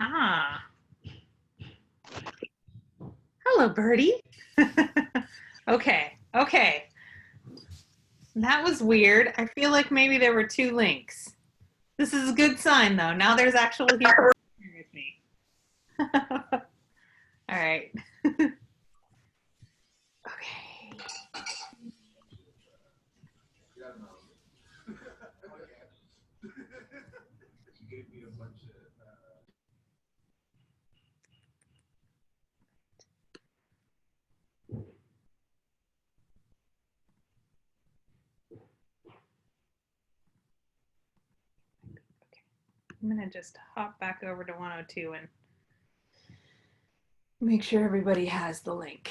Ah, hello, Birdie. Okay. That was weird. I feel like maybe there were two links. This is a good sign, though. Now there's actual people with me. All right. Okay. I'm going to just hop back over to 102 and make sure everybody has the link.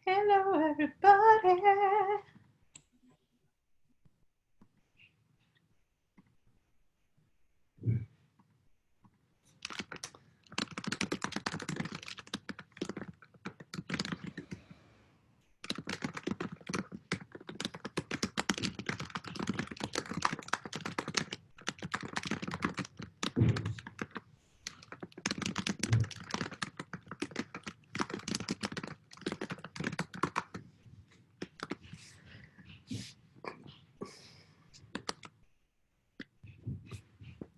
Hello, everybody.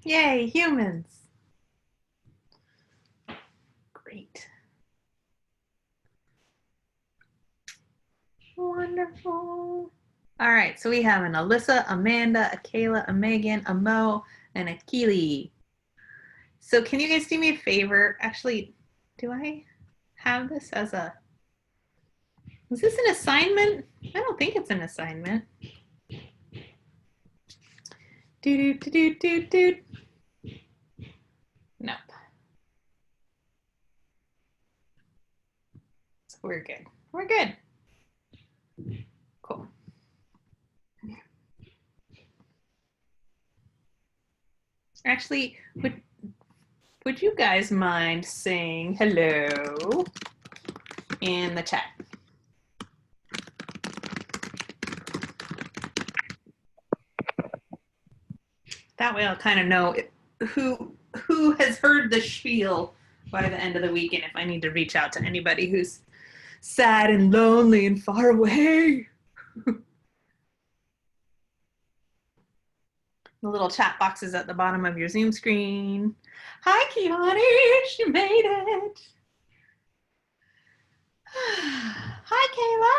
Yay, humans. Great. Wonderful. All right, so we have an Alyssa, Amanda, a Kayla, a Megan, a Mo, and a Keely. So can you guys do me a favor? Actually, do I have this as a... Is this an assignment? I don't think it's an assignment. Do. Nope. So we're good. We're good. Cool. Actually, would you guys mind saying hello in the chat? That way I'll kind of know who has heard the spiel by the end of the week and if I need to reach out to anybody who's sad and lonely and far away. The little chat box is at the bottom of your Zoom screen. Hi, Kiani, she made it. Hi, Kayla.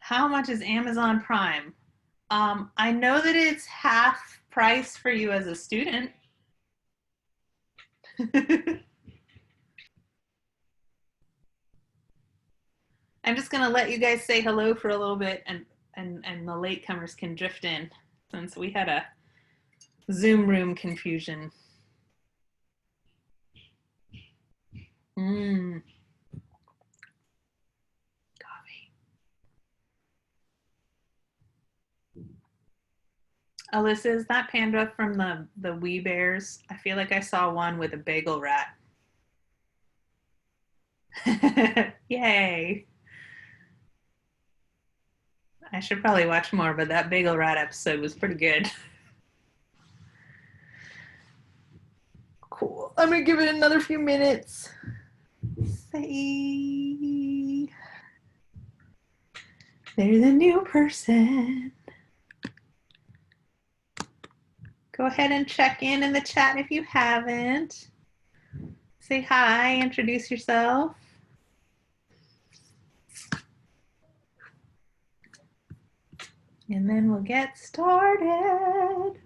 How much is Amazon Prime? I know that it's half price for you as a student. I'm just gonna let you guys say hello for a little bit and the latecomers can drift in since we had a Zoom room confusion. Coffee. Alyssa, is that panda from the Wee Bears? I feel like I saw one with a bagel rat. Yay. I should probably watch more, but that bagel rat episode was pretty good. Cool. I'm gonna give it another few minutes. Say there's a new person. Go ahead and check in the chat if you haven't. Say hi, introduce yourself. And then we'll get started.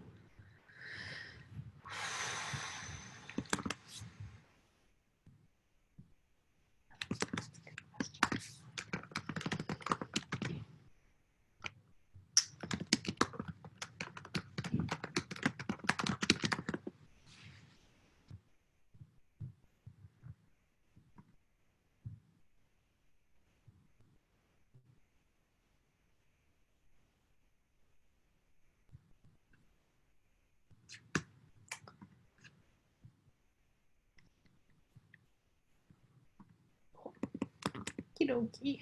Okie dokie.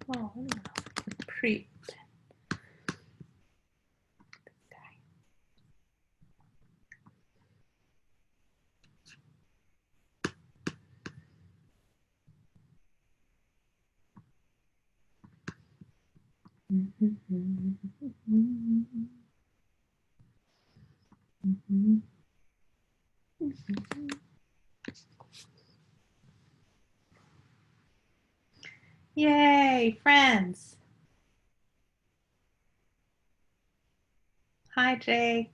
Oh, I don't know if I can pre. Yay, friends. Hi, Jay.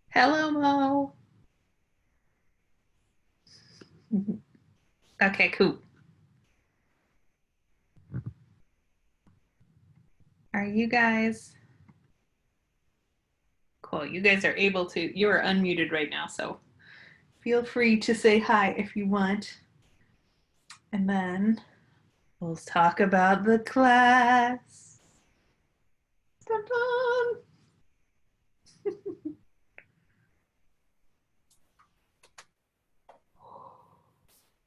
Hello, Mo. Okay, cool. Are you guys cool? You guys are able to, you are unmuted right now, so feel free to say hi if you want. And then we'll talk about the class. Dun, dun.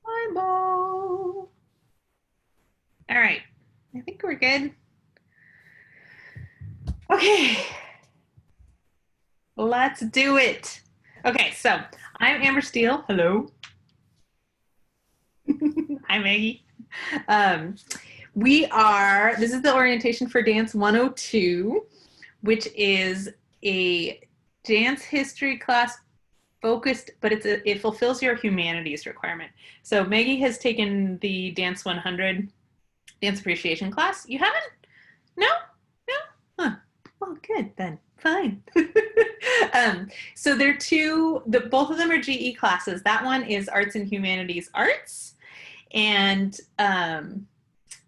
Hi, Mo. All right, I think we're good. Okay, let's do it. Okay, so I'm Amber Steele. Hello. Hi, Maggie. Um, this is the orientation for Dance 102, which is a dance history class focused, but it fulfills your humanities requirement. So Maggie has taken the Dance 100 dance appreciation class. You haven't? No? No? Huh. Well, good then. Fine. So they're both of them are GE classes. That one is Arts and Humanities Arts, and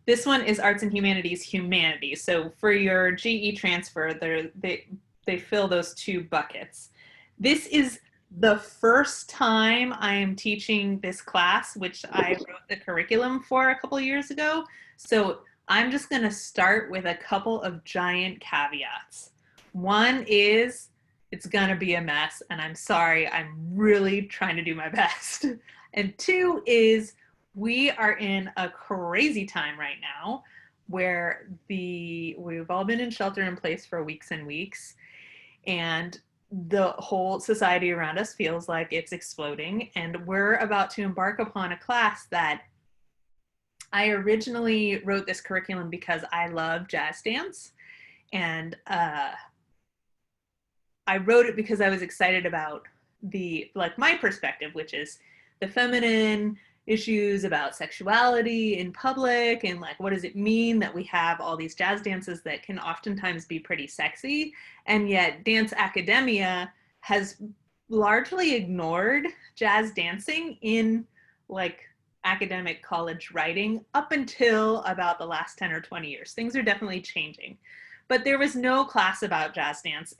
this one is Arts and Humanities Humanities. So for your GE transfer, they fill those two buckets. This is the first time I am teaching this class, which I wrote the curriculum for a couple years ago. So I'm just going to start with a couple of giant caveats. One is it's going to be a mess, and I'm sorry. I'm really trying to do my best. And two is we are in a crazy time right now where we've all been in shelter in place for weeks and weeks, and the whole society around us feels like it's exploding, and we're about to embark upon a class that I originally wrote this curriculum because I love jazz dance, and I wrote it because I was excited about my perspective, which is the feminine issues about sexuality in public, and like what does it mean that we have all these jazz dances that can oftentimes be pretty sexy, and yet dance academia has largely ignored jazz dancing in like academic college writing up until about the last 10 or 20 years. Things are definitely changing, but there was no class about jazz dance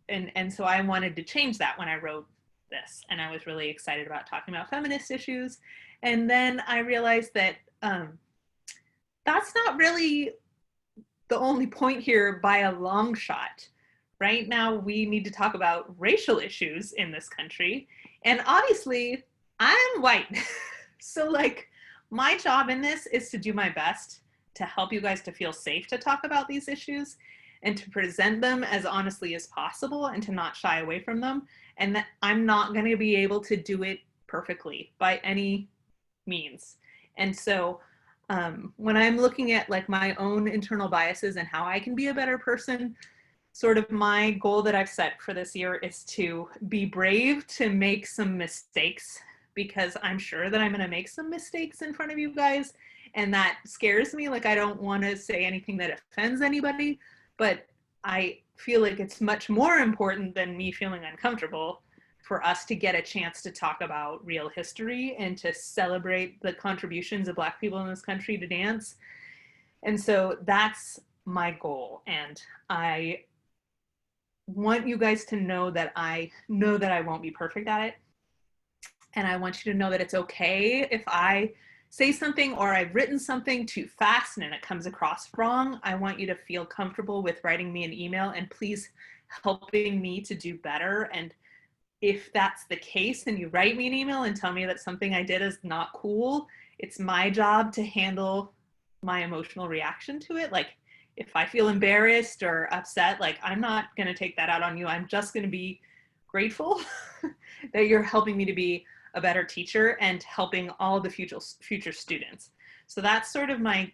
and so I wanted to change that when I wrote this, and I was really excited about talking about feminist issues. And then I realized that that's not really the only point here by a long shot. Right now, we need to talk about racial issues in this country, and obviously, I'm white. So like, my job in this is to do my best to help you guys to feel safe to talk about these issues and to present them as honestly as possible and to not shy away from them. And that I'm not going to be able to do it perfectly by any means. And so when I'm looking at like my own internal biases and how I can be a better person, sort of my goal that I've set for this year is to be brave to make some mistakes, because I'm sure that I'm going to make some mistakes in front of you guys. And that scares me. Like, I don't want to say anything that offends anybody, but I feel like it's much more important than me feeling uncomfortable for us to get a chance to talk about real history and to celebrate the contributions of Black people in this country to dance. And so that's my goal. And I want you guys to know that I won't be perfect at it. And I want you to know that it's okay if I say something or I've written something too fast and it comes across wrong. I want you to feel comfortable with writing me an email and please helping me to do better. And if that's the case and you write me an email and tell me that something I did is not cool, it's my job to handle my emotional reaction to it. Like if I feel embarrassed or upset, like I'm not going to take that out on you. I'm just going to be grateful that you're helping me to be a better teacher and helping all the future students. So that's sort of my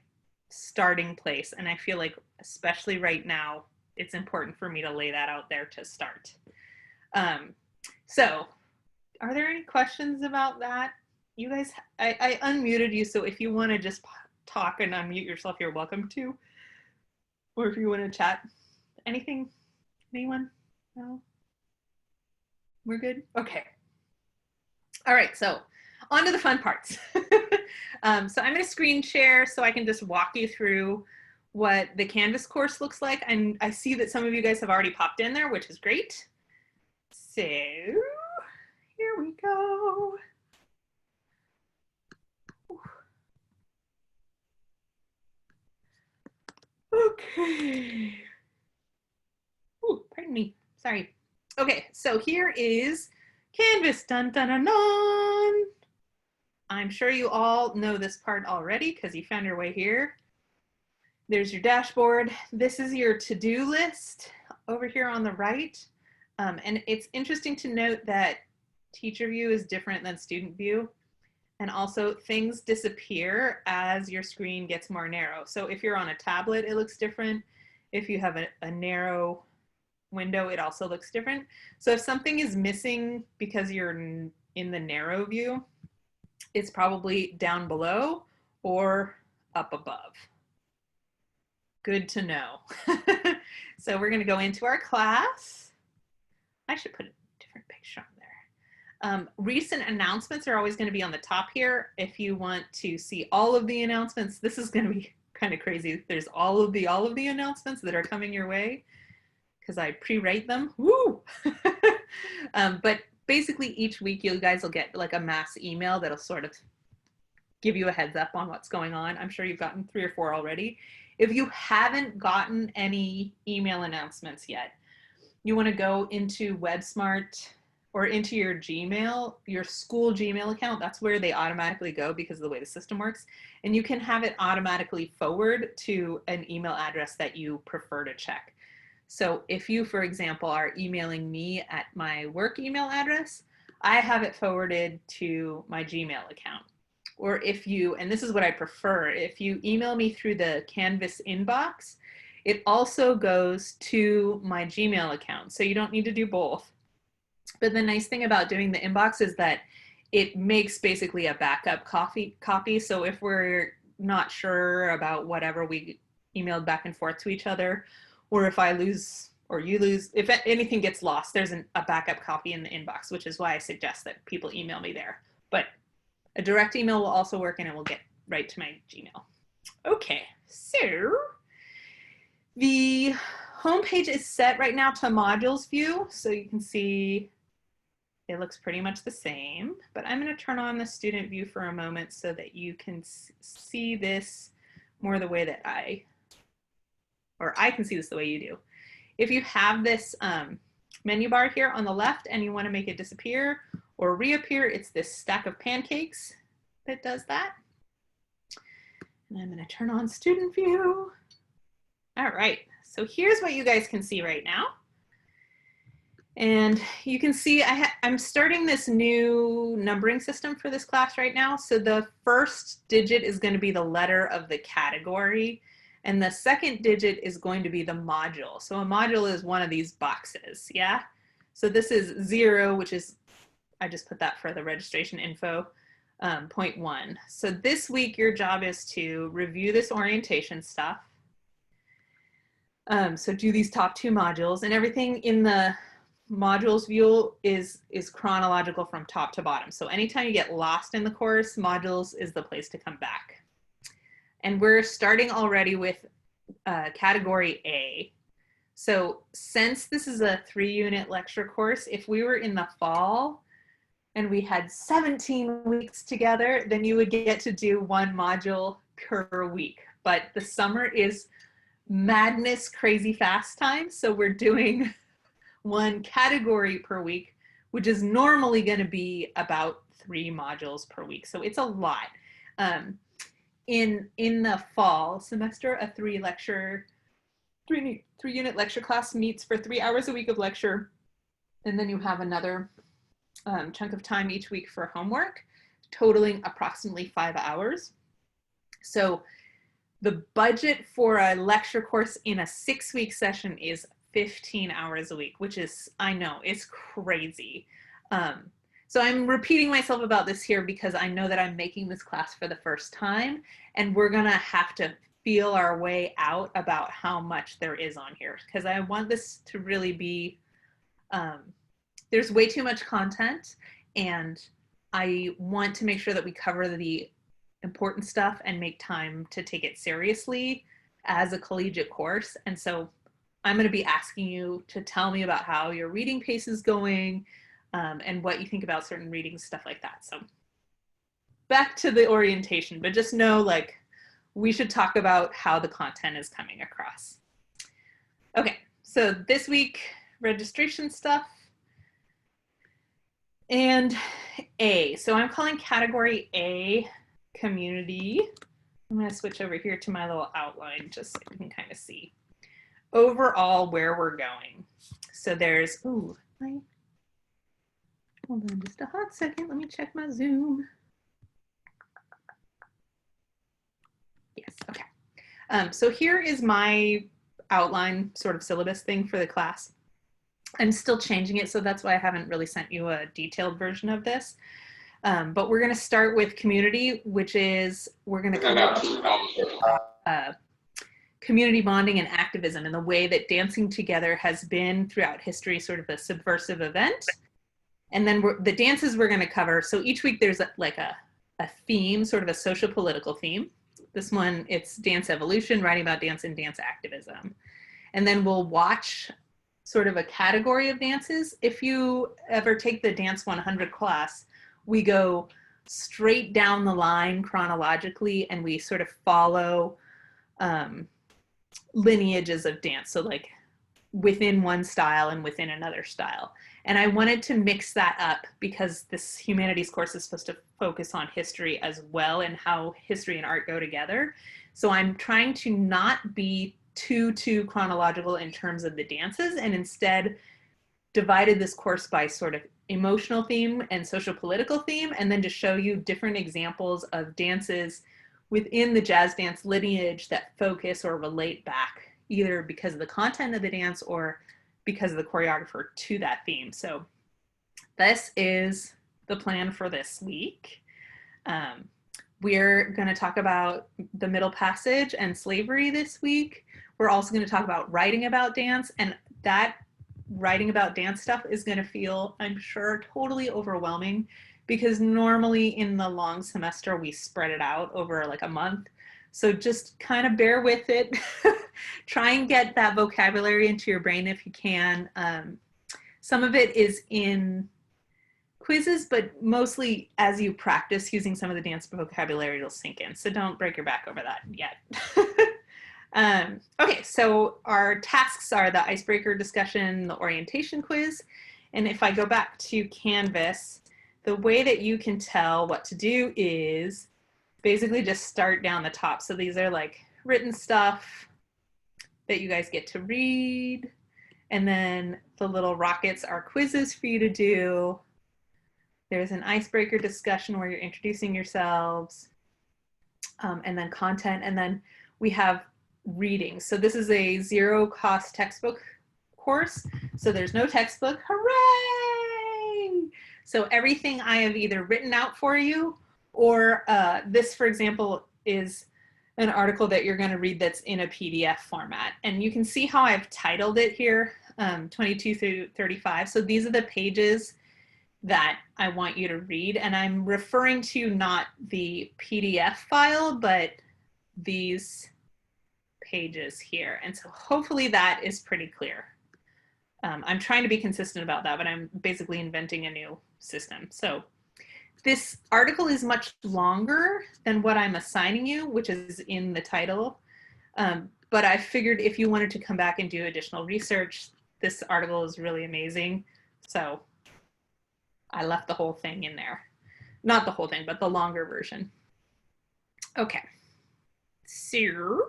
starting place. And I feel like, especially right now, it's important for me to lay that out there to start. So are there any questions about that? You guys, I unmuted you, so if you want to just talk and unmute yourself, you're welcome to. Or if you want to chat. Anything? Anyone? No? We're good? Okay. All right, so on to the fun parts. So I'm going to screen share so I can just walk you through what the Canvas course looks like. And I see that some of you guys have already popped in there, which is great. So here we go. Okay. Ooh, pardon me. Sorry. Okay, so here is Canvas. Dun, dun, dun, dun. I'm sure you all know this part already because you found your way here. There's your dashboard. This is your to-do list over here on the right. And it's interesting to note that teacher view is different than student view. And also things disappear as your screen gets more narrow. So if you're on a tablet, it looks different. If you have a narrow window, it also looks different. So if something is missing because you're in the narrow view, it's probably down below or up above. Good to know. So we're going to go into our class. I should put a different picture on there. Recent announcements are always going to be on the top here. If you want to see all of the announcements, this is going to be kind of crazy. There's all of the announcements that are coming your way because I pre-write them. Woo! But basically each week you guys will get like a mass email that'll sort of give you a heads up on what's going on. I'm sure you've gotten 3 or 4 already. If you haven't gotten any email announcements yet, you want to go into WebSmart or into your Gmail, your school Gmail account. That's where they automatically go because of the way the system works. And you can have it automatically forward to an email address that you prefer to check. So if you, for example, are emailing me at my work email address, I have it forwarded to my Gmail account. Or if you, and this is what I prefer, if you email me through the Canvas inbox, it also goes to my Gmail account. So you don't need to do both. But the nice thing about doing the inbox is that it makes basically a backup copy. So if we're not sure about whatever we emailed back and forth to each other, or if I lose or you lose, if anything gets lost, there's a backup copy in the inbox, which is why I suggest that people email me there. But a direct email will also work and it will get right to my Gmail. Okay, so the homepage is set right now to modules view. So you can see it looks pretty much the same, but I'm going to turn on the student view for a moment so that you can see this more the way that I can see this the way you do. If you have this menu bar here on the left and you want to make it disappear or reappear, it's this stack of pancakes that does that. And I'm going to turn on student view. All right, so here's what you guys can see right now. And you can see I'm starting this new numbering system for this class right now. So the first digit is going to be the letter of the category. And the second digit is going to be the module. So a module is one of these boxes, yeah? So this is 0, which is, I just put that for the registration info, 0.1. So this week your job is to review this orientation stuff. So do these top 2 modules, and everything in the modules view is chronological from top to bottom. So anytime you get lost in the course, modules is the place to come back. And we're starting already with category A. So since this is a 3-unit lecture course, if we were in the fall and we had 17 weeks together, then you would get to do 1 module per week. But the summer is madness, crazy fast time. So we're doing 1 category per week, which is normally going to be about 3 modules per week. So it's a lot. In the fall semester, a 3-unit lecture class meets for 3 hours a week of lecture, and then you have another chunk of time each week for homework, totaling approximately 5 hours. So the budget for a lecture course in a 6-week session is 15 hours a week, which is, I know, it's crazy. So I'm repeating myself about this here because I know that I'm making this class for the first time, and we're gonna have to feel our way out about how much there is on here, because I want this to really be, there's way too much content, and I want to make sure that we cover the important stuff and make time to take it seriously as a collegiate course. And so I'm going to be asking you to tell me about how your reading pace is going, and what you think about certain readings, stuff like that. So back to the orientation, but just know, like, we should talk about how the content is coming across. Okay, so this week, registration stuff. And A, so I'm calling category A community. I'm going to switch over here to my little outline just so you can kind of see overall where we're going. So there's, hold on just a hot second. Let me check my Zoom. Yes, okay. So here is my outline sort of syllabus thing for the class. I'm still changing it, so that's why I haven't really sent you a detailed version of this. But we're going to start with community, which is, we're going to cover community bonding and activism, and the way that dancing together has been throughout history sort of a subversive event. And then the dances we're going to cover, so each week there's like a theme, sort of a social political theme. This one, it's dance evolution, writing about dance and dance activism. And then we'll watch sort of a category of dances. If you ever take the Dance 100 class, we go straight down the line chronologically, and we sort of follow lineages of dance. So like within one style and within another style. And I wanted to mix that up because this humanities course is supposed to focus on history as well, and how history and art go together. So I'm trying to not be too chronological in terms of the dances, and instead divided this course by sort of emotional theme and social political theme, and then to show you different examples of dances within the jazz dance lineage that focus or relate back, either because of the content of the dance or because of the choreographer to that theme. So this is the plan for this week. We're going to talk about the Middle Passage and slavery this week. We're also going to talk about writing about dance, and that writing about dance stuff is going to feel, I'm sure, totally overwhelming, because normally in the long semester we spread it out over like a month. So just kind of bear with it. Try and get that vocabulary into your brain if you can. Some of it is in quizzes, but mostly as you practice using some of the dance vocabulary, it'll sink in. So don't break your back over that yet. Okay, so our tasks are the icebreaker discussion, the orientation quiz. And if I go back to Canvas, the way that you can tell what to do is basically just start down the top. So these are like written stuff that you guys get to read. And then the little rockets are quizzes for you to do. There's an icebreaker discussion where you're introducing yourselves, and then content. And then we have reading. So this is a zero-cost textbook course. So there's no textbook. Hooray! So everything I have either written out for you, or this, for example, is an article that you're going to read that's in a PDF format. And you can see how I've titled it here, 22 through 35. So these are the pages that I want you to read. And I'm referring to not the PDF file, but these pages here. And so hopefully that is pretty clear. I'm trying to be consistent about that, but I'm basically inventing a new system. So this article is much longer than what I'm assigning you, which is in the title. But I figured if you wanted to come back and do additional research, this article is really amazing. So I left the whole thing in there. Not the whole thing, but the longer version. Okay. So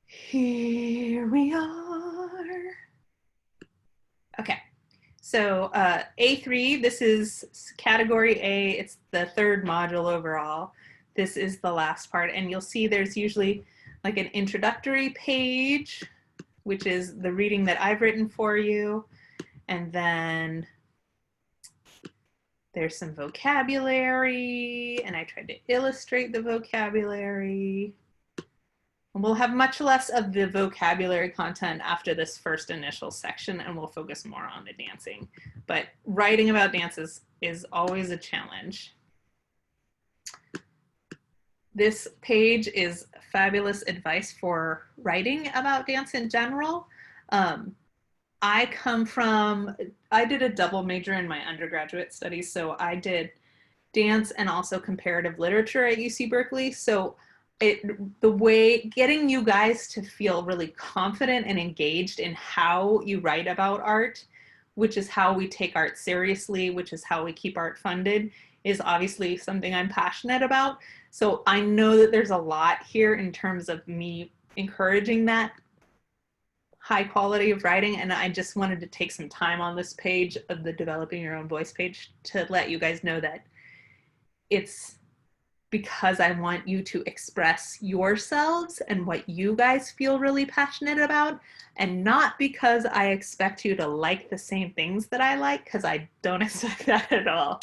here we are. Okay. So A3, this is category A. It's the third module overall. This is the last part. And you'll see there's usually like an introductory page, which is the reading that I've written for you. And then there's some vocabulary, and I tried to illustrate the vocabulary. And we'll have much less of the vocabulary content after this first initial section, and we'll focus more on the dancing. But writing about dances is always a challenge. This page is fabulous advice for writing about dance in general. I did a double major in my undergraduate studies, so I did dance and also comparative literature at UC Berkeley. So the way getting you guys to feel really confident and engaged in how you write about art, which is how we take art seriously, which is how we keep art funded, is obviously something I'm passionate about. So I know that there's a lot here in terms of me encouraging that high quality of writing, and I just wanted to take some time on this page of the Developing Your Own Voice page to let you guys know that it's because I want you to express yourselves and what you guys feel really passionate about, and not because I expect you to like the same things that I like, because I don't expect that at all.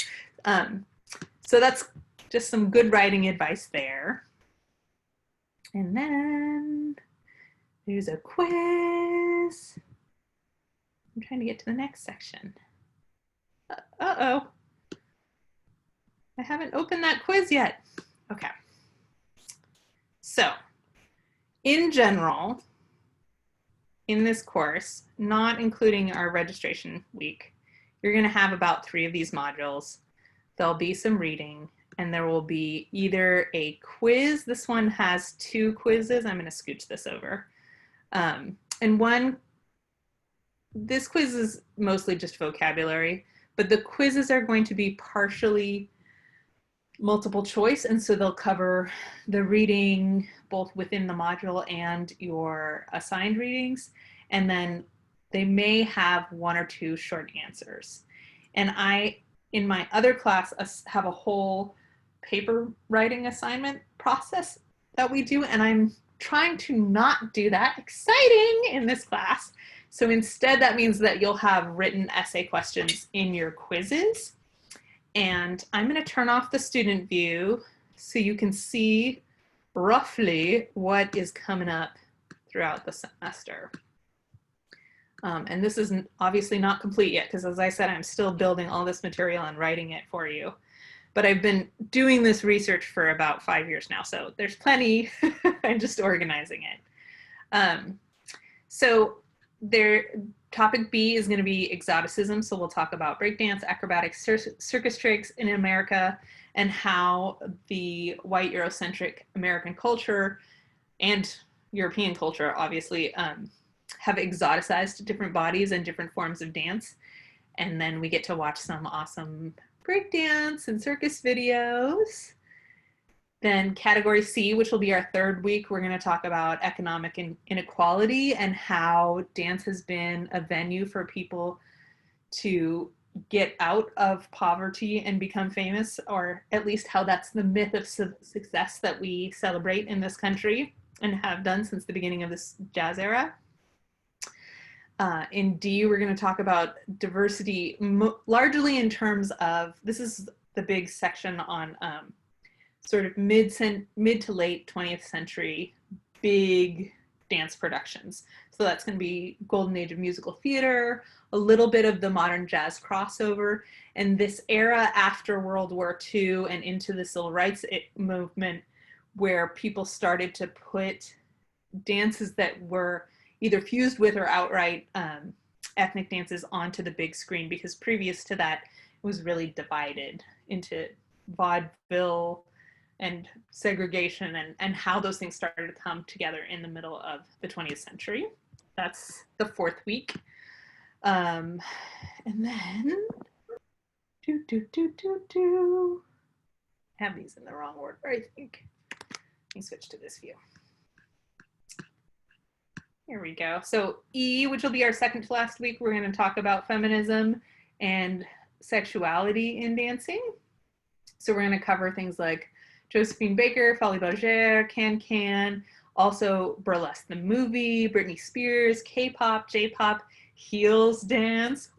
So that's just some good writing advice there. And then there's a quiz. I'm trying to get to the next section. Uh-oh. I haven't opened that quiz yet. Okay. So, in general, in this course, not including our registration week, you're going to have about 3 of these modules. There'll be some reading, and there will be either a quiz. This one has 2 quizzes. I'm going to scooch this over. And this quiz is mostly just vocabulary, but the quizzes are going to be partially multiple choice, and so they'll cover the reading both within the module and your assigned readings, and then they may have 1 or 2 short answers. And I, in my other class, have a whole paper writing assignment process that we do, and I'm trying to not do that. Exciting in this class. So instead, that means that you'll have written essay questions in your quizzes. And I'm going to turn off the student view so you can see roughly what is coming up throughout the semester. And this is obviously not complete yet, because as I said, I'm still building all this material and writing it for you. But I've been doing this research for about 5 years now, so there's plenty. I'm just organizing it. So topic B is going to be exoticism. So we'll talk about breakdance, acrobatics, circus tricks in America, and how the white Eurocentric American culture and European culture, obviously, have exoticized different bodies and different forms of dance. And then we get to watch some awesome breakdance and circus videos. Then category C, which will be our 3rd week, we're going to talk about economic inequality and how dance has been a venue for people to get out of poverty and become famous, or at least how that's the myth of success that we celebrate in this country and have done since the beginning of this jazz era. In D, we're going to talk about diversity, largely in terms of, this is the big section on sort of mid to late 20th century big dance productions. So that's going to be golden age of musical theater, a little bit of the modern jazz crossover, and this era after World War II and into the civil rights movement, where people started to put dances that were either fused with or outright ethnic dances onto the big screen, because previous to that it was really divided into vaudeville and segregation, and how those things started to come together in the middle of the 20th century. That's the 4th week. And then, I have these in the wrong order, I think. Let me switch to this view. Here we go. So E, which will be our second to last week, we're going to talk about feminism and sexuality in dancing. So we're going to cover things like Josephine Baker, Folies Bergère, Can, also Burlesque the movie, Britney Spears, K-pop, J-pop, heels dance,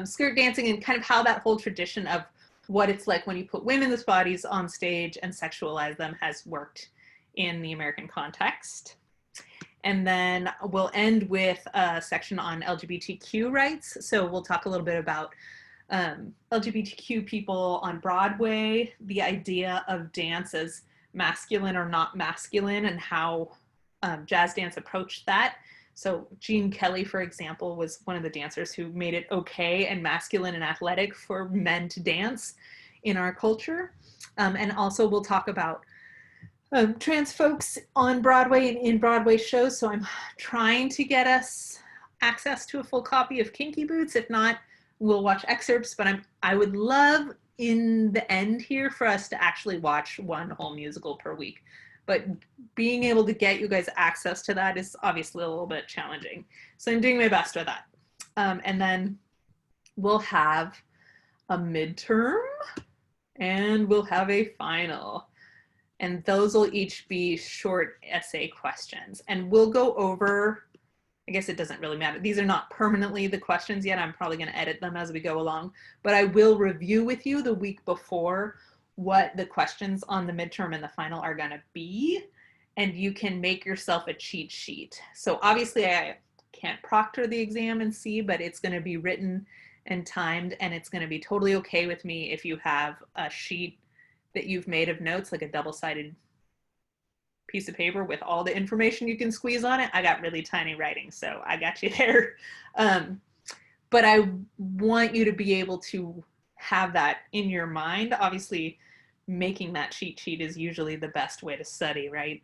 skirt dancing, and kind of how that whole tradition of what it's like when you put women's bodies on stage and sexualize them has worked in the American context. And then we'll end with a section on LGBTQ rights. So we'll talk a little bit about LGBTQ people on Broadway, the idea of dance as masculine or not masculine, and how jazz dance approached that. So Gene Kelly, for example, was one of the dancers who made it okay and masculine and athletic for men to dance in our culture. And also we'll talk about trans folks on Broadway and in Broadway shows. So I'm trying to get us access to a full copy of Kinky Boots. If not, we'll watch excerpts, but I would love in the end here for us to actually watch one whole musical per week. But being able to get you guys access to that is obviously a little bit challenging. So I'm doing my best with that. And then we'll have a midterm and we'll have a final. And those will each be short essay questions. And we'll go over, I guess it doesn't really matter. These are not permanently the questions yet. I'm probably going to edit them as we go along. But I will review with you the week before what the questions on the midterm and the final are going to be. And you can make yourself a cheat sheet. So obviously I can't proctor the exam and see, but it's going to be written and timed. And it's going to be totally okay with me if you have a sheet that you've made of notes, like a double-sided piece of paper with all the information you can squeeze on it. I got really tiny writing, so I got you there. But I want you to be able to have that in your mind. Obviously, making that cheat sheet is usually the best way to study, right?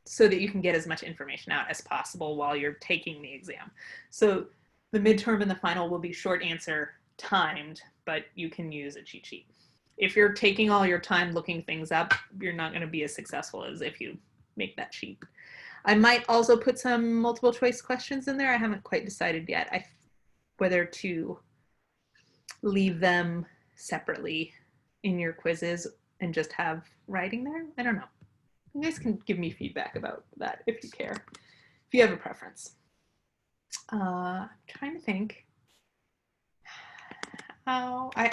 So that you can get as much information out as possible while you're taking the exam. So the midterm and the final will be short answer timed, but you can use a cheat sheet. If you're taking all your time looking things up, you're not going to be as successful as if you make that sheet. I might also put some multiple choice questions in there. I haven't quite decided yet whether to leave them separately in your quizzes and just have writing there. I don't know. You guys can give me feedback about that if you care, if you have a preference. I'm trying to think.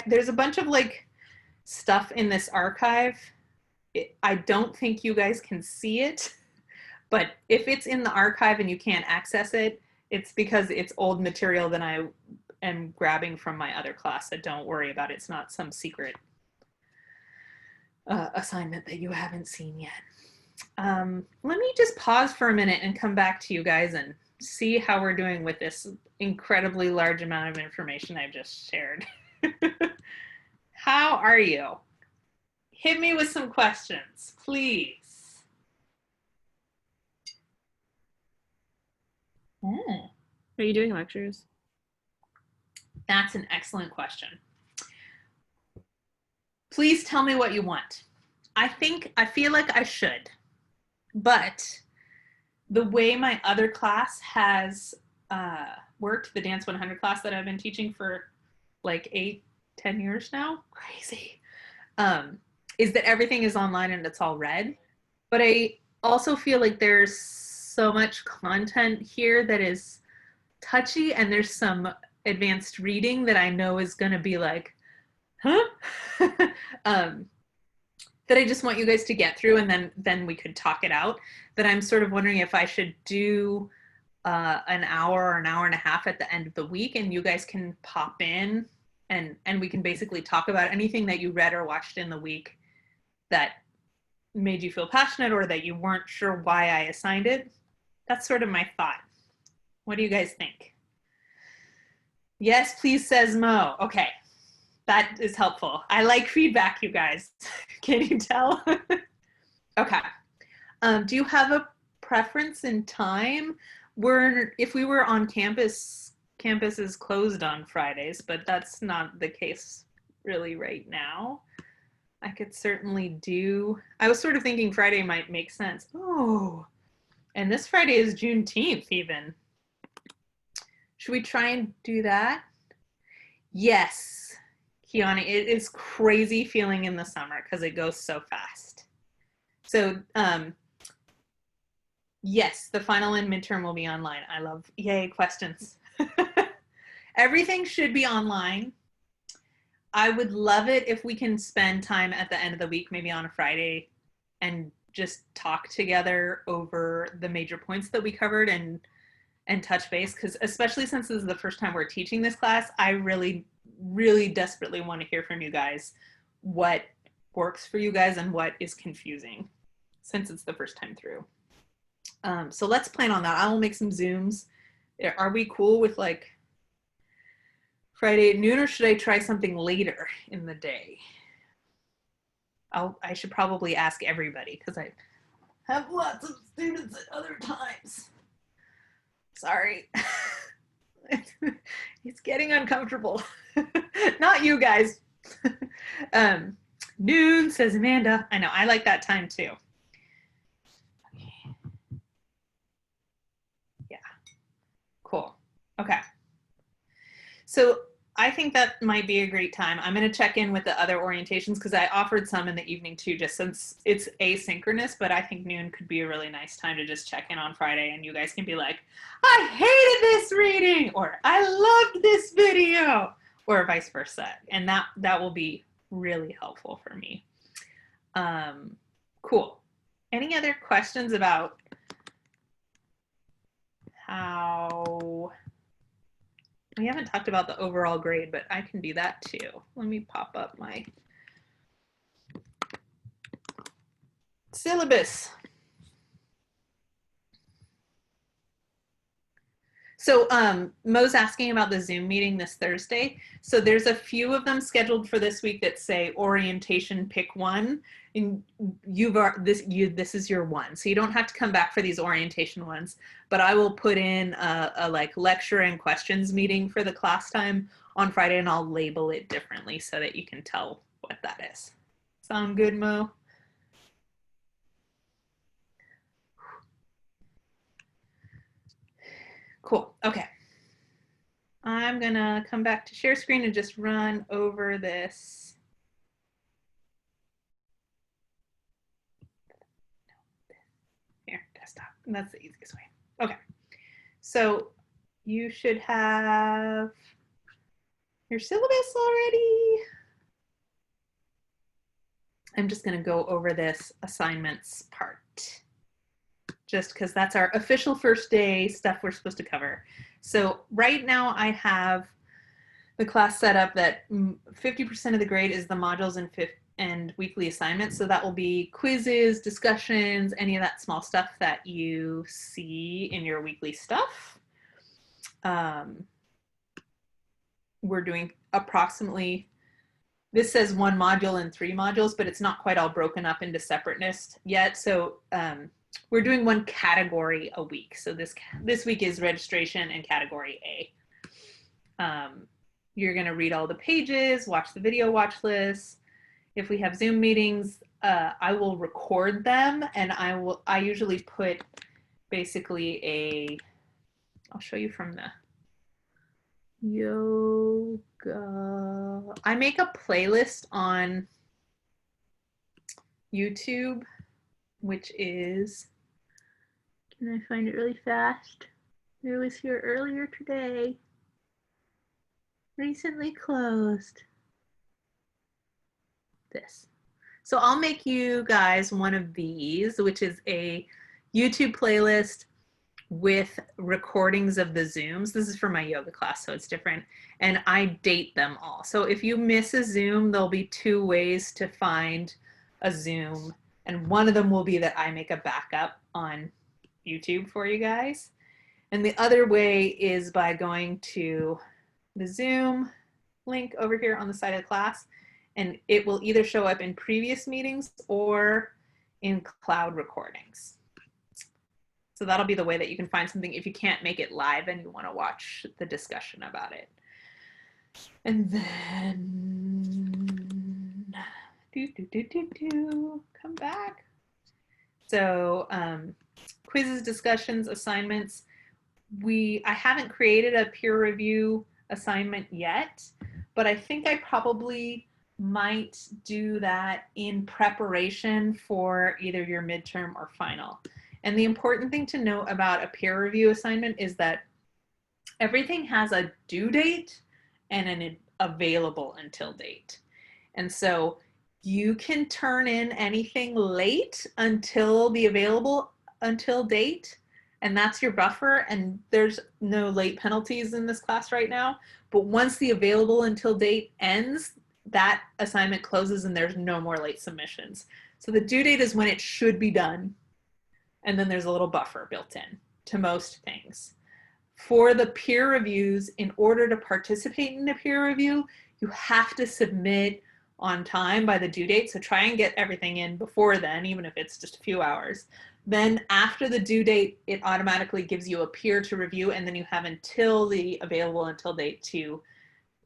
There's a bunch of like stuff in this archive. I don't think you guys can see it, but if it's in the archive and you can't access it, it's because it's old material that I am grabbing from my other class. So don't worry about it. It's not some secret assignment that you haven't seen yet. Let me just pause for a minute and come back to you guys and see how we're doing with this incredibly large amount of information I've just shared. How are you? Hit me with some questions, please. Are you doing lectures? That's an excellent question. Please tell me what you want. I feel like I should, but the way my other class has worked, the Dance 100 class that I've been teaching for like 8-10 years now, crazy, is that everything is online and it's all read. But I also feel like there's so much content here that is touchy, and there's some advanced reading that I know is going to be like, huh? That I just want you guys to get through, and then we could talk it out. That I'm sort of wondering if I should do an hour or an hour and a half at the end of the week, and you guys can pop in and we can basically talk about anything that you read or watched in the week that made you feel passionate or that you weren't sure why I assigned it. That's sort of my thought. What do you guys think? Yes, please, says Mo. Okay, that is helpful. I like feedback, you guys. Can you tell? Okay. Do you have a preference in time? if we were on campus, campus is closed on Fridays, but that's not the case really right now. I could certainly do, I was sort of thinking Friday might make sense. Oh, and this Friday is Juneteenth even. Should we try and do that? Yes, Kiana, it is crazy feeling in the summer because it goes so fast. So, yes, the final and midterm will be online. I love, yay, questions. Everything should be online. I would love it if we can spend time at the end of the week, maybe on a Friday, and just talk together over the major points that we covered and touch base, because especially since this is the first time we're teaching this class, I really, really desperately want to hear from you guys what works for you guys and what is confusing since it's the first time through. So let's plan on that. I will make some Zooms. Are we cool with like Friday at noon, or should I try something later in the day? I should probably ask everybody because I have lots of students at other times. Sorry. It's getting uncomfortable. Not you guys. Noon, says Amanda. I know, I like that time too. Yeah, cool. Okay. So I think that might be a great time. I'm going to check in with the other orientations because I offered some in the evening too, just since it's asynchronous, but I think noon could be a really nice time to just check in on Friday and you guys can be like, I hated this reading, or I loved this video, or vice versa. And that will be really helpful for me. Cool. Any other questions about how... We haven't talked about the overall grade, but I can do that too. Let me pop up my syllabus. So Mo's asking about the Zoom meeting this Thursday. So there's a few of them scheduled for this week that say orientation, pick one. And this is your one. So you don't have to come back for these orientation ones, but I will put in a like lecture and questions meeting for the class time on Friday, and I'll label it differently so that you can tell what that is. Sound good, Mo? Cool, okay. I'm gonna come back to share screen and just run over this. Here, desktop, that's the easiest way. Okay, so you should have your syllabus already. I'm just gonna go over this assignments part, just because that's our official first day stuff we're supposed to cover. So right now I have the class set up that 50% of the grade is the modules and weekly assignments. So that will be quizzes, discussions, any of that small stuff that you see in your weekly stuff. We're doing approximately, this says one module and 3 modules, but it's not quite all broken up into separateness yet. So we're doing one category a week. So this week is registration and category A. You're going to read all the pages, watch the video watch list. If we have Zoom meetings, I will record them, and I usually put basically I'll show you from the yoga. I make a playlist on YouTube, which is, can I find it really fast? It was here earlier today. Recently closed. This. So I'll make you guys one of these, which is a YouTube playlist with recordings of the Zooms. This is for my yoga class, so it's different. And I date them all. So if you miss a Zoom, there'll be 2 ways to find a Zoom. And one of them will be that I make a backup on YouTube for you guys. And the other way is by going to the Zoom link over here on the side of the class, and it will either show up in previous meetings or in cloud recordings. So that'll be the way that you can find something if you can't make it live and you want to watch the discussion about it. And then come back. So quizzes, discussions, assignments. I haven't created a peer review assignment yet, but I think I probably might do that in preparation for either your midterm or final. And the important thing to know about a peer review assignment is that everything has a due date and an available until date. And so you can turn in anything late until the available until date, and that's your buffer, and there's no late penalties in this class right now. But once the available until date ends, that assignment closes and there's no more late submissions. So the due date is when it should be done, and then there's a little buffer built in to most things. For the peer reviews, in order to participate in a peer review, you have to submit on time by the due date. So try and get everything in before then, even if it's just a few hours. Then after the due date, it automatically gives you a peer to review, and then you have until the available until date to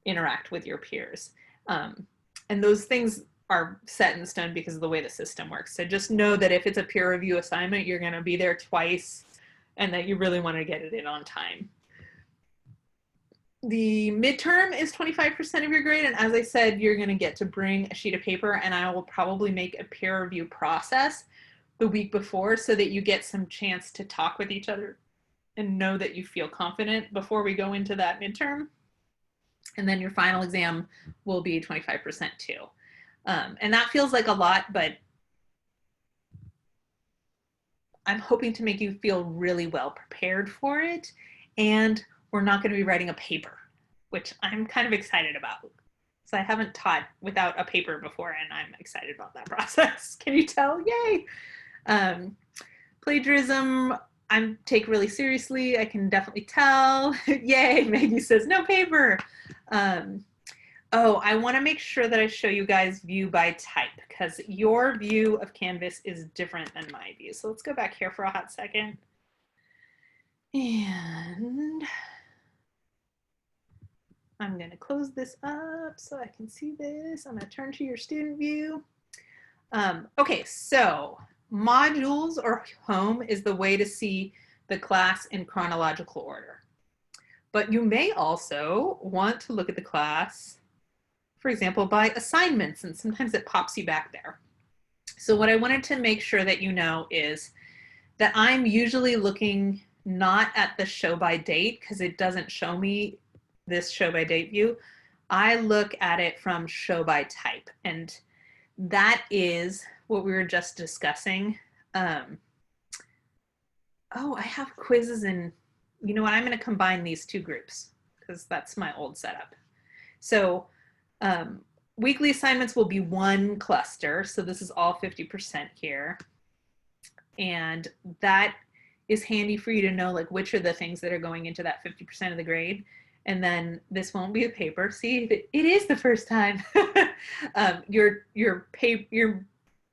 interact with your peers. And those things are set in stone because of the way the system works. So just know that if it's a peer review assignment, you're going to be there twice and that you really want to get it in on time. The midterm is 25% of your grade, and as I said, you're going to get to bring a sheet of paper, and I will probably make a peer review process the week before so that you get some chance to talk with each other and know that you feel confident before we go into that midterm. And then your final exam will be 25% too. And that feels like a lot, but I'm hoping to make you feel really well prepared for it. And we're not going to be writing a paper, which I'm kind of excited about. So I haven't taught without a paper before, and I'm excited about that process. Can you tell? Yay! Plagiarism, I take really seriously. I can definitely tell. Yay! Maggie says no paper. Oh, I want to make sure that I show you guys view by type, because your view of Canvas is different than my view. So let's go back here for a hot second. And I'm going to close this up so I can see this. I'm going to turn to your student view. Okay, so modules or home is the way to see the class in chronological order. But you may also want to look at the class, for example, by assignments, and sometimes it pops you back there. So what I wanted to make sure that you know is that I'm usually looking not at the show by date, because it doesn't show me this show by date view. I look at it from show by type, and that is what we were just discussing. Oh, I have quizzes, and you know what? I'm going to combine these two groups because that's my old setup. So weekly assignments will be one cluster. So this is all 50% here. And that is handy for you to know, like, which are the things that are going into that 50% of the grade. And then this won't be a paper. See, it is the first time. Your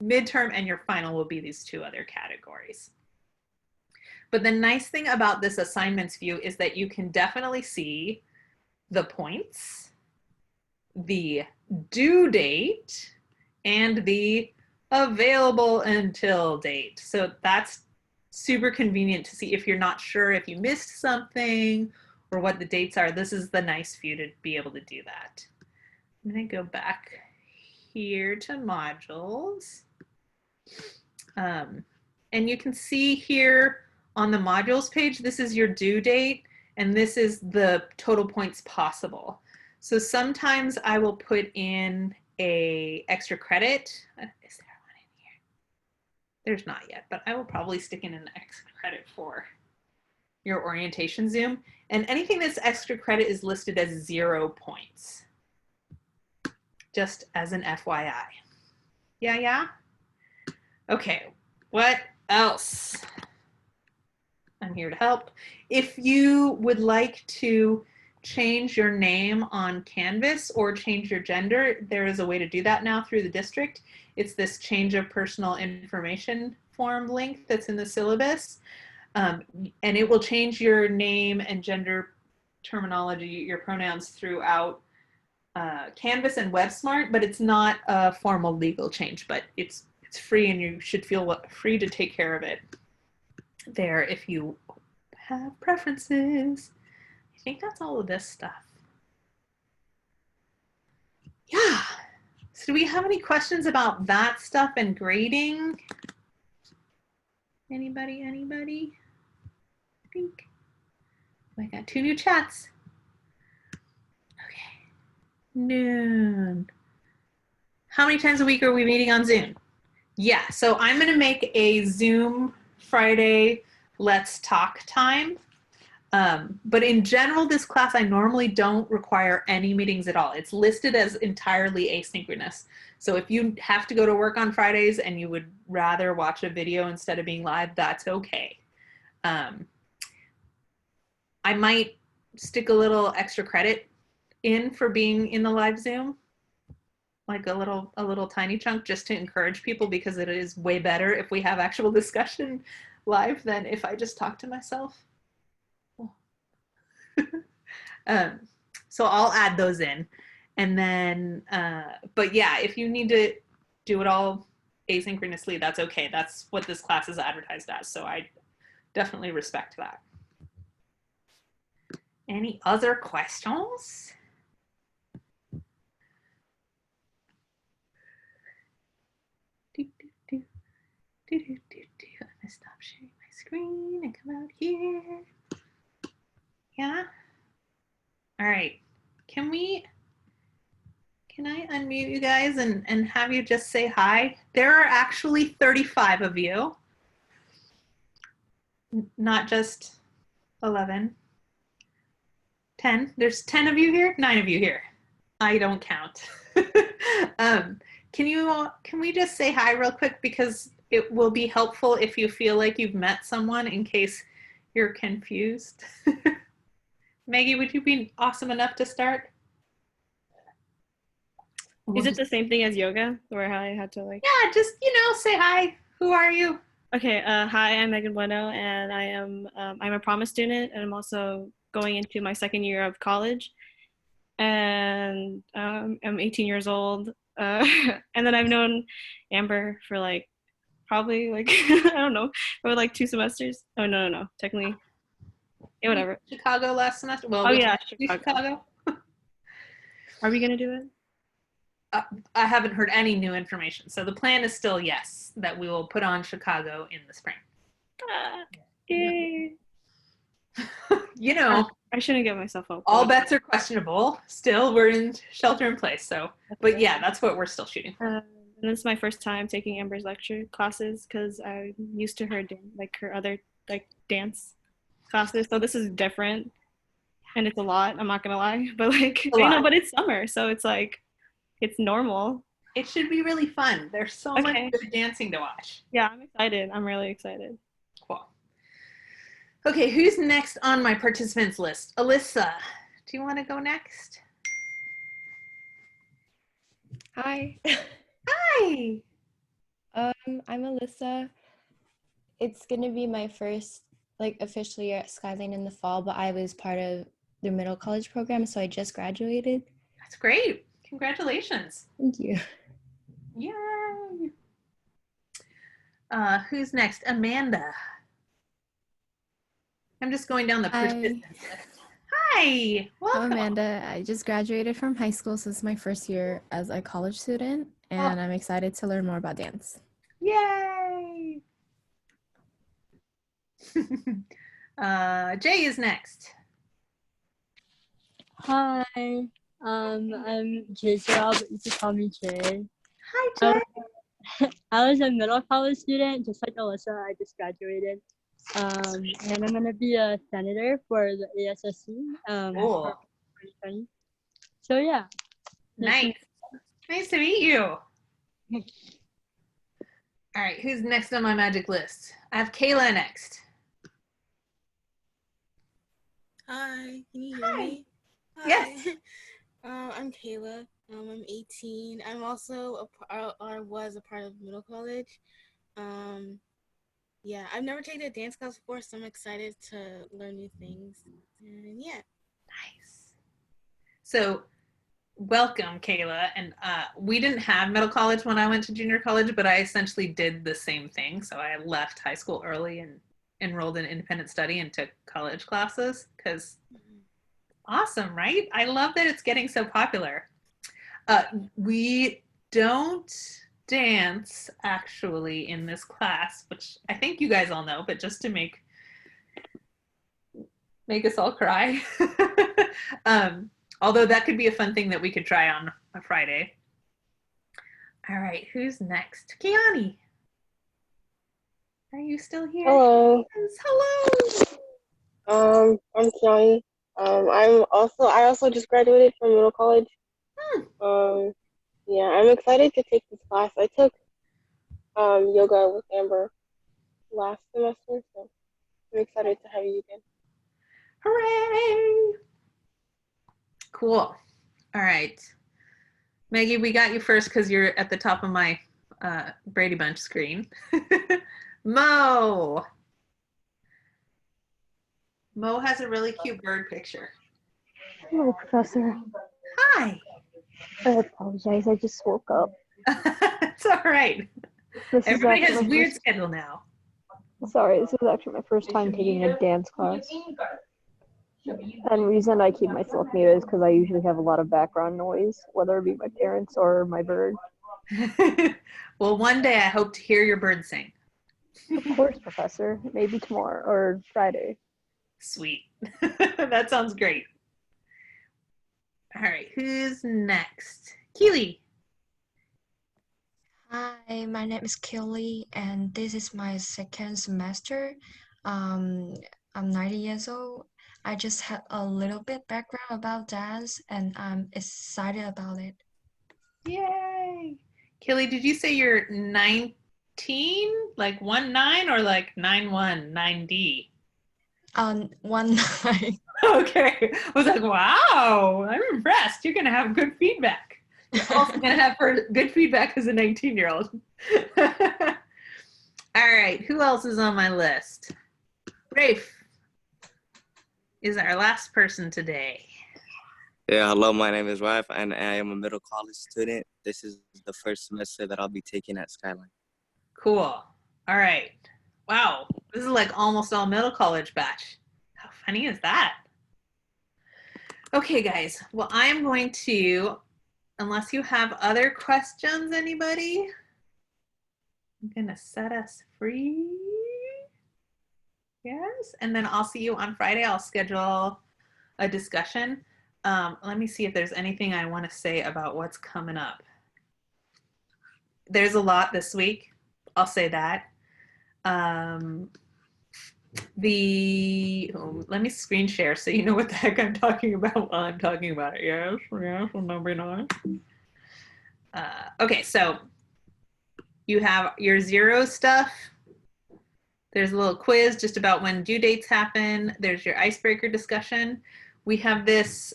midterm and your final will be these two other categories. But the nice thing about this assignments view is that you can definitely see the points, the due date, and the available until date. So that's super convenient to see if you're not sure if you missed something or what the dates are. This is the nice view to be able to do that. I'm going to go back here to modules. And you can see here on the modules page, this is your due date, and this is the total points possible. So sometimes I will put in a extra credit. Is there one in here? There's not yet, but I will probably stick in an extra credit for your orientation Zoom. And anything that's extra credit is listed as 0 points. Just as an FYI. Yeah? Okay, what else? I'm here to help. If you would like to change your name on Canvas or change your gender, there is a way to do that now through the district. It's this change of personal information form link that's in the syllabus. And it will change your name and gender terminology, your pronouns throughout Canvas and WebSmart, but it's not a formal legal change, but it's free and you should feel free to take care of it there if you have preferences. I think that's all of this stuff. Yeah. So do we have any questions about that stuff and grading? Anybody? I think I got 2 new chats. Okay. Noon. How many times a week are we meeting on Zoom? Yeah, so I'm going to make a Zoom Friday Let's Talk time. But in general, this class, I normally don't require any meetings at all. It's listed as entirely asynchronous. So if you have to go to work on Fridays and you would rather watch a video instead of being live, that's okay. I might stick a little extra credit in for being in the live Zoom, like a little tiny chunk, just to encourage people, because it is way better if we have actual discussion live than if I just talk to myself. So I'll add those in. And then, but yeah, if you need to do it all asynchronously, that's okay. That's what this class is advertised as. So I definitely respect that. Any other questions? I'm gonna stop sharing my screen and come out here. Yeah. All right. Can I unmute you guys and have you just say hi? There are actually 35 of you, not just 11. 10. There's 10 of you here, 9 of you here. I don't count. Can we just say hi real quick, because it will be helpful if you feel like you've met someone in case you're confused. Maggie, would you be awesome enough to start? Is it the same thing as yoga, where I had to Yeah, just say hi. Who are you? Okay. Hi, I'm Megan Bueno, and I'm a promise student, and I'm also going into my second year of college, and I'm 18 years old. And then I've known Amber for probably I don't know, for 2 semesters. Oh no, technically, yeah, whatever. Chicago last semester. Well, oh yeah, Chicago. Chicago. Are we gonna do it? I haven't heard any new information. So the plan is still yes, that we will put on Chicago in the spring. Yay. I shouldn't get myself up. All bets are questionable. Still, we're in shelter in place. So, but yeah, that's what we're still shooting for. And this is my first time taking Amber's lecture classes, because I'm used to her her other dance classes. So this is different, and it's a lot. I'm not gonna lie, but but it's summer, so it's it's normal. It should be really fun. There's so much good dancing to watch. Yeah, I'm excited. I'm really excited. Cool. Okay, who's next on my participants list? Alyssa, do you want to go next? Hi. Hi. I'm Alyssa. It's gonna be my first official year at Skyline in the fall, but I was part of the middle college program, so I just graduated. That's great. Congratulations. Thank you. Yay. Who's next? Amanda. I'm just going down the participants list. Hi. Welcome. I'm Amanda. I just graduated from high school, so this is my first year as a college student, and I'm excited to learn more about dance. Yay. Jay is next. Hi, I'm Giselle, but you can call me Jay. Hi, Jay. I was a middle college student, just like Alyssa. I just graduated. And I'm gonna be a senator for the ASSC. Cool. For 2020. So yeah. Nice. Nice to meet you. All right, who's next on my magic list? I have Kayla next. Hi, can you hear me? Hi. Yes. I'm Kayla. I'm 18. I'm also I was a part of middle college. yeah, I've never taken a dance class before, so I'm excited to learn new things. And yeah. Nice. So welcome, Kayla. And we didn't have middle college when I went to junior college, but I essentially did the same thing. So I left high school early and enrolled in independent study and took college classes because awesome, right? I love that it's getting so popular. We don't dance actually in this class, which I think you guys all know, but just to make us all cry. Although that could be a fun thing that we could try on a Friday. All right, who's next? Kiani. Are you still here? Hello. Yes, hello. I'm Kiani. I also just graduated from middle college. Yeah, I'm excited to take this class. I took yoga with Amber last semester, so I'm excited to have you again. Hooray! Cool. All right. Maggie, we got you first because you're at the top of my Brady Bunch screen. Mo. Mo has a really cute bird picture. Hello, Professor. Hi. I apologize. I just woke up. It's all right. Everybody has a weird schedule now. Sorry, this is actually my first time taking a dance class. And the reason I keep myself muted is because I usually have a lot of background noise, whether it be my parents or my bird. Well, one day I hope to hear your bird sing. Of course, Professor. Maybe tomorrow or Friday. Sweet. That sounds great. All right, who's next? Keely. Hi, my name is Kelly, and this is my second semester. I'm 90 years old. I just had a little bit background about dance, and I'm excited about it. Yay. Keely, did you say you're 19? Like 19 or like 91, 9D? 1 9. Okay. I was like, wow, I'm impressed. You're going to have good feedback. You're also going to have good feedback as a 19-year-old. All right. Who else is on my list? Rafe is our last person today. Yeah, hello, my name is Raif, and I am a middle college student. This is the first semester that I'll be taking at Skyline. Cool. All right. Wow. This is like almost all middle college batch. How funny is that? Okay, guys. Well, I am going to, unless you have other questions, anybody, I'm going to set us free. Yes. And then I'll see you on Friday. I'll schedule a discussion. Let me see if there's anything I want to say about what's coming up. There's a lot this week. I'll say that. Let me screen share so you know what the heck I'm talking about while I'm talking about it. Yes, number 9. Okay, so you have your zero stuff. There's a little quiz just about when due dates happen. There's your icebreaker discussion. We have this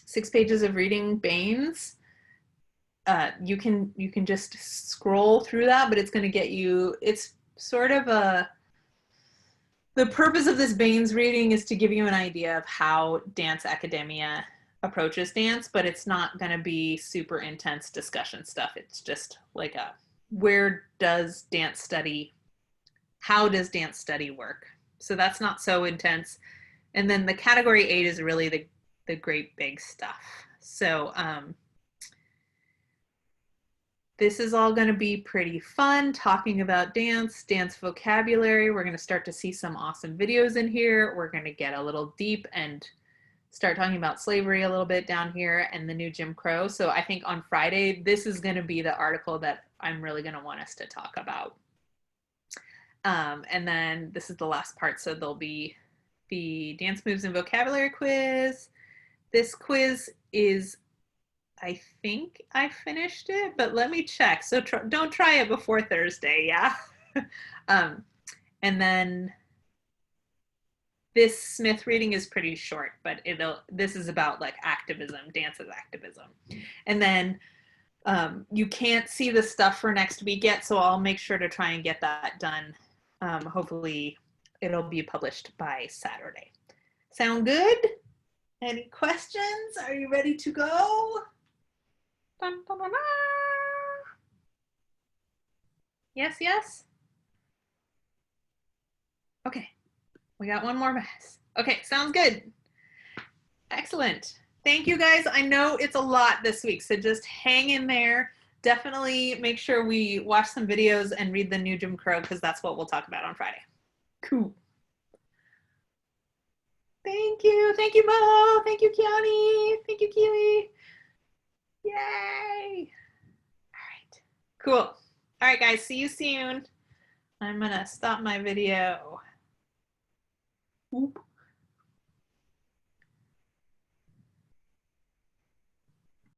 6 pages of reading Baines. You can just scroll through that, but it's going to get you, it's sort of the purpose of this Baines reading is to give you an idea of how dance academia approaches dance, but it's not going to be super intense discussion stuff. It's just like how does dance study work? So that's not so intense. And then the category 8 is really the great big stuff. So this is all going to be pretty fun, talking about dance vocabulary. We're going to start to see some awesome videos in here. We're going to get a little deep and start talking about slavery a little bit down here and the new Jim Crow. So I think on Friday, this is going to be the article that I'm really going to want us to talk about. And then this is the last part. So there'll be the dance moves and vocabulary quiz. This quiz is, I think I finished it, but let me check. So don't try it before Thursday, yeah? And then this Smith reading is pretty short, but this is about like activism, dance as activism. And then You can't see the stuff for next week yet, so I'll make sure to try and get that done. Hopefully it'll be published by Saturday. Sound good? Any questions? Are you ready to go? Dun, dun, dun, dun. Yes, yes? Okay, we got one more pass. Okay, sounds good. Excellent. Thank you guys. I know it's a lot this week, so just hang in there. Definitely make sure we watch some videos and read the new Jim Crow because that's what we'll talk about on Friday. Cool. Thank you. Thank you, Mo. Thank you, Kiani. Thank you, Keely. Yay. All right. Cool. All right, guys. See you soon. I'm going to stop my video. Oop.